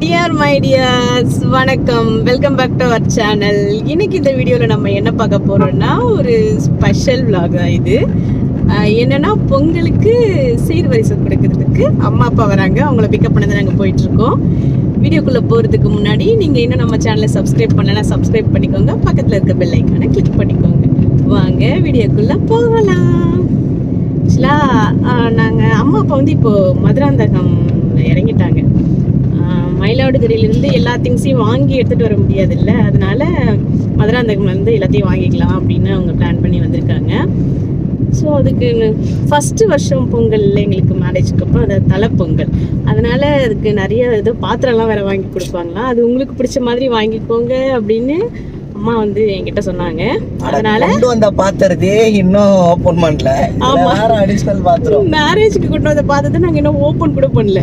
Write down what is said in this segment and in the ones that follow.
Dear my dears, வணக்கம். Welcome back to our channel. இன்னைக்கு இந்த வீடியோவில் நம்ம என்ன பார்க்க போறோம்னா, ஒரு ஸ்பெஷல் vlog தான் இது. என்னன்னா, பொங்கலுக்கு சீர்வரிசை கொடுக்கறதுக்கு அம்மா அப்பா வராங்க. அவங்கள பிக்கப் பண்ணது நாங்கள் போயிட்டு இருக்கோம். வீடியோக்குள்ளே போகிறதுக்கு முன்னாடி நீங்கள் இன்னும் நம்ம சேனலை சப்ஸ்கிரைப் பண்ணலைன்னா சப்ஸ்கிரைப் பண்ணிக்கோங்க. பக்கத்தில் இருக்க பெல் ஐக்கானை கிளிக் பண்ணிக்கோங்க. வாங்க வீடியோக்குள்ளே போகலாம். ஆக்சுவலாக நாங்கள் அம்மா அப்பா வந்து இப்போது மதுராந்தகம் இறங்கிட்டாங்க. மயிலாடுதுறையிலேருந்து எல்லா திங்ஸையும் வாங்கி எடுத்துகிட்டு வர முடியாது இல்லை, அதனால மதுராந்தகம்லேருந்து எல்லாத்தையும் வாங்கிக்கலாம் அப்படின்னு அவங்க பிளான் பண்ணி வந்திருக்காங்க. ஸோ அதுக்கு ஃபஸ்ட்டு வருஷம் பொங்கல் இல்லை எங்களுக்கு மேரேஜுக்கு அப்புறம், அது தலைப்பொங்கல். அதனால அதுக்கு நிறைய இது பாத்திரம்லாம் வேறு வாங்கி கொடுப்பாங்களாம். அது உங்களுக்கு பிடிச்ச மாதிரி வாங்கிக்கோங்க அப்படின்னு அம்மா வந்து என்கிட்ட சொன்னாங்க. அதனால வந்த பாத்திரத்தையே இன்னும் ஓபன் பண்ணல. ஆமா, அடிஷனல் பாத்திரம் மேரேஜுக்கு கொண்டு வந்த பாத்திரத்தை நாங்கள் இன்னும் ஓப்பன் கூட பண்ணல.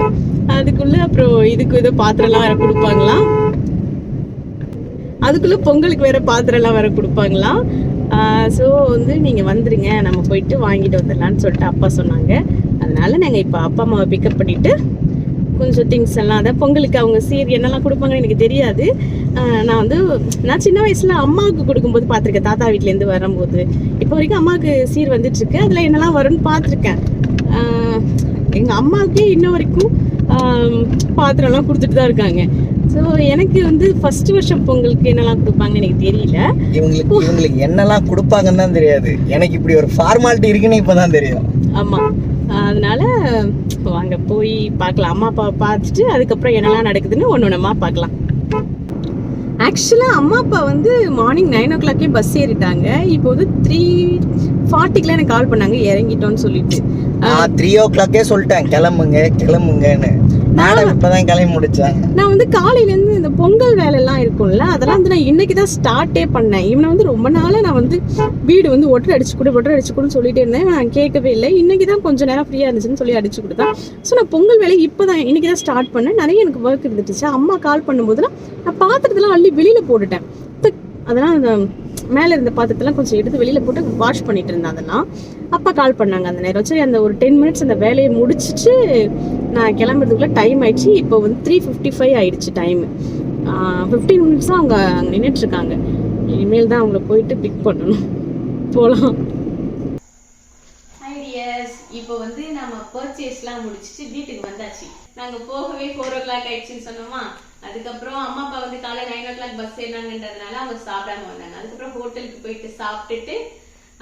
அதுக்குள்ள அப்புறம் இதுக்கு ஏதோ பாத்திரம்லாம் வேற கொடுப்பாங்களாம். அதுக்குள்ள பொங்கலுக்கு வேற பாத்திரம்லாம் வேற கொடுப்பாங்களாம். ஸோ வந்து நீங்கள் வந்துடுங்க, நம்ம போயிட்டு வாங்கிட்டு வந்துடலான்னு சொல்லிட்டு அப்பா சொன்னாங்க. அதனால நாங்கள் இப்போ அப்பா அம்மாவை பிக்கப் பண்ணிட்டு கொஞ்சம் திங்ஸ் எல்லாம், அதான் பொங்கலுக்கு அவங்க சீர் என்னெல்லாம் கொடுப்பாங்கன்னு எனக்கு தெரியாது. நான் சின்ன வயசுல அம்மாவுக்கு கொடுக்கும்போது பார்த்துருக்கேன், தாத்தா வீட்டிலேருந்து வரும்போது. இப்போ வரைக்கும் அம்மாவுக்கு சீர் வந்துட்டு இருக்கு. அதில் என்னெல்லாம் வரும்னு பார்த்துருக்கேன். எங்கள் அம்மாவுக்கே இன்ன வரைக்கும் பாத்திரம்லாம் கொடுத்துட்டு தான் இருக்காங்க. ஸோ எனக்கு வந்து ஃபர்ஸ்ட் வருஷம் பொங்கலுக்கு என்னெல்லாம் கொடுப்பாங்கன்னு எனக்கு தெரியல. இவங்களுக்கு என்னெல்லாம் கொடுப்பாங்கன்னு தான் தெரியாது. எனக்கு இப்படி ஒரு ஃபார்மாலிட்டி இருக்குன்னு இப்போதான் தெரியும். ஆமாம், அதனால வாங்க போய் பார்க்கலாம். அம்மா அப்பா பார்த்துட்டு அதுக்கப்புறம் என்னெல்லாம் நடக்குதுன்னு ஒன்று ஒன்றமா பார்க்கலாம். ஆக்சுவலாக அம்மா அப்பா வந்து மார்னிங் 9 o'clock பஸ் ஏறிட்டாங்க. இப்போ வந்து 3:40 எனக்கு கால் பண்ணாங்க இறங்கிட்டோன்னு சொல்லிட்டு. 3 o'clock சொல்லிட்டேன் கிளம்புங்கன்னு. மேடம் இப்பதான் கிளம்பி முடிச்சாங்க. நான் வந்து காலையிலேருந்து இந்த பொங்கல் வேலையெல்லாம் இருக்கும்ல, அதெல்லாம் வந்து நான் இன்னைக்கு தான் ஸ்டார்ட்டே பண்ணேன். இவனை வந்து ரொம்ப நாளாக நான் வந்து வீடு வந்து ஒட்டரை அடிச்சு கொடுன்னு சொல்லிட்டே இருந்தேன். நான் கேட்கவே இல்லை. இன்னைக்கு தான் கொஞ்சம் நேரம் ஃப்ரீயாக இருந்துச்சுன்னு சொல்லி அடிச்சு கொடுத்தேன். ஸோ நான் பொங்கல் வேலையை இப்போ தான் இன்னைக்கு தான் ஸ்டார்ட் பண்ணேன். நிறைய எனக்கு ஒர்க் இருந்துச்சு. அம்மா கால் பண்ணும்போதுலாம் நான் பாத்திரத்தெல்லாம் அள்ளி வெளியில் போட்டுட்டேன். அதெல்லாம் அந்த மேலே இருந்த பாத்திரத்தெல்லாம் கொஞ்சம் எடுத்து வெளியில் போட்டு வாஷ் பண்ணிட்டு இருந்தேன். அதெல்லாம் அப்பா கால் பண்ணாங்க அந்த நேரம். சரி, அந்த ஒரு 10 minutes அந்த வேலையை முடிச்சுட்டு நான் கிளம்புறதுக்குள்ள டைம் ஆயிடுச்சு. இப்போ வந்து 3:55 ஆயிடுச்சு டைம். 15 minutes அவங்க அங்கே நின்றுட்டு இருக்காங்க. இனிமேல் தான் அவங்கள போயிட்டு பிக் பண்ணணும். போகலாம். இப்போ வந்து நம்ம பர்ச்சேஸ்லாம் முடிச்சுட்டு வீட்டுக்கு வந்தாச்சு. நாங்கள் போகவே 4 o'clock ஆயிடுச்சுன்னு சொன்னோமா. அதுக்கப்புறம் அம்மா அப்பா வந்து காலை 9 o'clock பஸ் ஏறினாங்கன்றதுனால அவங்க சாப்பிடாம வந்தாங்க. அதுக்கப்புறம் ஹோட்டலுக்கு போயிட்டு சாப்பிட்டுட்டு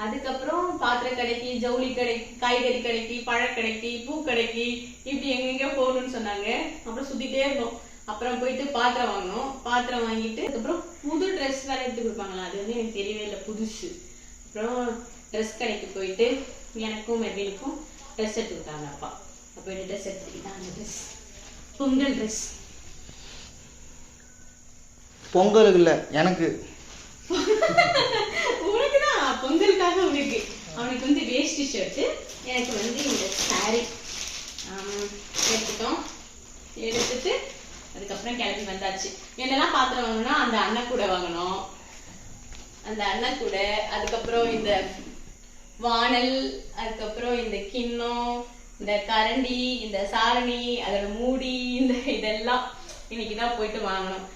அதுக்கப்புறம் பாத்திர கடைக்கு, ஜவுளி கடைக்கு, காய்கறி கடைக்கு, பழக்கடைக்கு, பூக்கடைக்கு, இப்படி எங்கெங்க போகணும்னு சொன்னாங்க. அப்புறம் சுத்திட்டே இருந்தோம். அப்புறம் போயிட்டு பாத்திரம் வாங்கினோம். பாத்திரம் வாங்கிட்டு அதுக்கப்புறம் புது ட்ரெஸ் வேற எடுத்து கொடுப்பாங்களா, அது வந்து எனக்கு தெரியவே இல்லை, புதுசு. அப்புறம் ட்ரெஸ் கடைக்கு போயிட்டு எனக்கும் மெர்வினுக்கும் ட்ரெஸ் எடுத்து கொடுத்தாங்க அப்பா. போயிட்டு ட்ரெஸ் எடுத்துக்கிட்டாங்க. Dress Pongal dress. பொங்கலுக்கு இல்லை, எனக்கு. உனக்குதான் பொங்கலுக்காக உனக்கு. அவனுக்கு வந்து வேஷ்டி ஷர்ட்டு, எனக்கு வந்து இந்த சாரி எடுத்துட்டோம். எடுத்துட்டு அதுக்கப்புறம் கிளம்பி வந்தாச்சு. என்னெல்லாம் பாத்திரம் வாங்கணும்னா அந்த அண்ணன் கூட வாங்கணும். அந்த அண்ணன் கூட, அதுக்கப்புறம் இந்த வானல், அதுக்கப்புறம் இந்த கிண்ணம், இந்த கரண்டி, இந்த சாரணி, அதோட மூடி, இந்த இதெல்லாம் இன்னைக்குதான் போயிட்டு வாங்கணும்.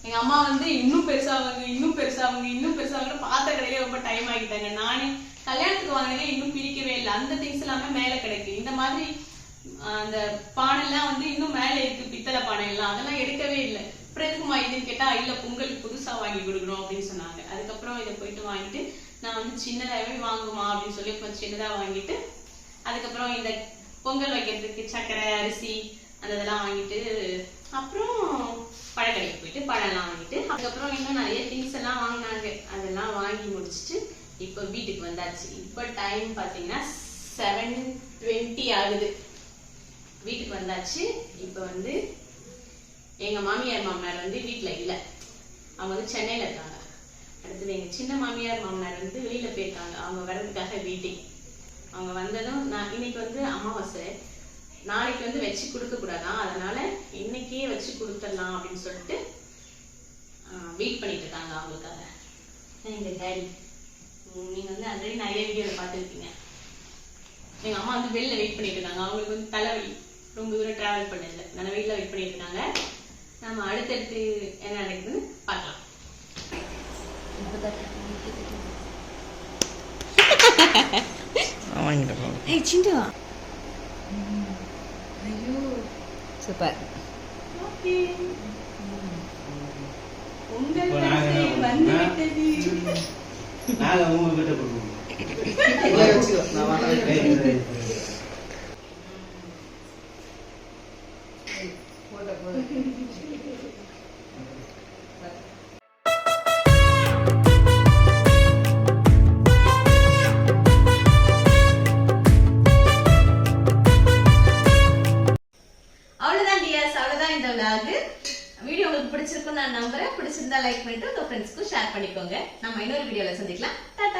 எங்க அம்மா வந்து இன்னும் பெருசாவாங்க பாத்திர கடையில ரொம்ப டைம் ஆகிட்டாங்க. நானே கல்யாணத்துக்கு வாங்கினதே இன்னும் பிரிக்கவே இல்லை. அந்த திங்ஸ் எல்லாமே மேல கிடைக்கு. இந்த மாதிரி அந்த பானை எல்லாம் வந்து இன்னும் மேல இருக்கு, பித்தளை பானை எல்லாம், அதெல்லாம் எடுக்கவே இல்லை. அப்புறம் எதுக்குமா இதுன்னு கேட்டா, இல்ல பொங்கலுக்கு புதுசா வாங்கி கொடுக்கணும் அப்படின்னு சொன்னாங்க. அதுக்கப்புறம் இதை போயிட்டு வாங்கிட்டு நான் வந்து சின்னதாவே வாங்குமா அப்படின்னு சொல்லி கொஞ்சம் சின்னதா வாங்கிட்டு அதுக்கப்புறம் இந்த பொங்கல் வைக்கிறதுக்கு சர்க்கரை, அரிசி அந்த இதெல்லாம் வாங்கிட்டு அப்புறம் பழக்கடைக்கு போயிட்டு பழம்லாம் வாங்கிட்டு அதுக்கப்புறம் இன்னும் நிறைய திங்ஸ் எல்லாம் வாங்கினாங்க. அதெல்லாம் வாங்கி முடிச்சுட்டு இப்போ வீட்டுக்கு வந்தாச்சு. இப்போ டைம் பார்த்தீங்கன்னா 7:20 ஆகுது. வீட்டுக்கு வந்தாச்சு. இப்போ வந்து எங்க மாமியார் வந்து வீட்டில் இல்லை, அவங்க வந்து சென்னையில் இருக்காங்க. அடுத்தது எங்க சின்ன மாமியார் வந்து வெளியில போயிருக்காங்க. அவங்க வர்றதுக்காக வெயிட்டிங். அவங்க வந்ததும் நான் இன்னைக்கு வந்து அமாவாசை, நாளைக்கு வந்து வச்சு கொடுக்க கூடாதான், அதனால இன்னைக்கே வச்சு கொடுத்துடலாம் அப்படின்னு சொல்லிட்டு வெயிட் பண்ணிட்டு இருக்காங்க அவங்களுக்காக. எங்க டேடி, நீங்க வந்து ஆல்ரெடி நிறைய வீடியோல பார்த்துருக்கீங்க. எங்க அம்மா வந்து வெளில வெயிட் பண்ணிட்டு இருக்காங்க. அவங்களுக்கு வந்து தலைவலி, ரொம்ப தூரம் டிராவல் பண்ணல, நல்ல வெயிட்ல வெயிட் பண்ணிட்டு இருக்காங்க. நம்ம அடுத்தடுத்து என்ன நடக்குதுன்னு பார்க்கலாம். ஏய் சிண்டு ஐயோ சூப்பர். ஓகே, உங்கள் வரிசை வந்து விட்டது. நாங்க உங்க கிட்ட கொடுப்போம். அவ்வளவுதான் டியர்ஸ், அவ்வளவுதான் இந்த vlog. வீடியோ உங்களுக்கு பிடிச்சிருக்கும் நான் நம்புறேன். பிடிச்சிருந்தா லைக் பண்ணிட்டு உங்க ஃப்ரெண்ட்ஸ்க்கும் ஷேர் பண்ணிக்கோங்க. நம்ம இன்னொரு வீடியோல சந்திக்கலாம். டாடா.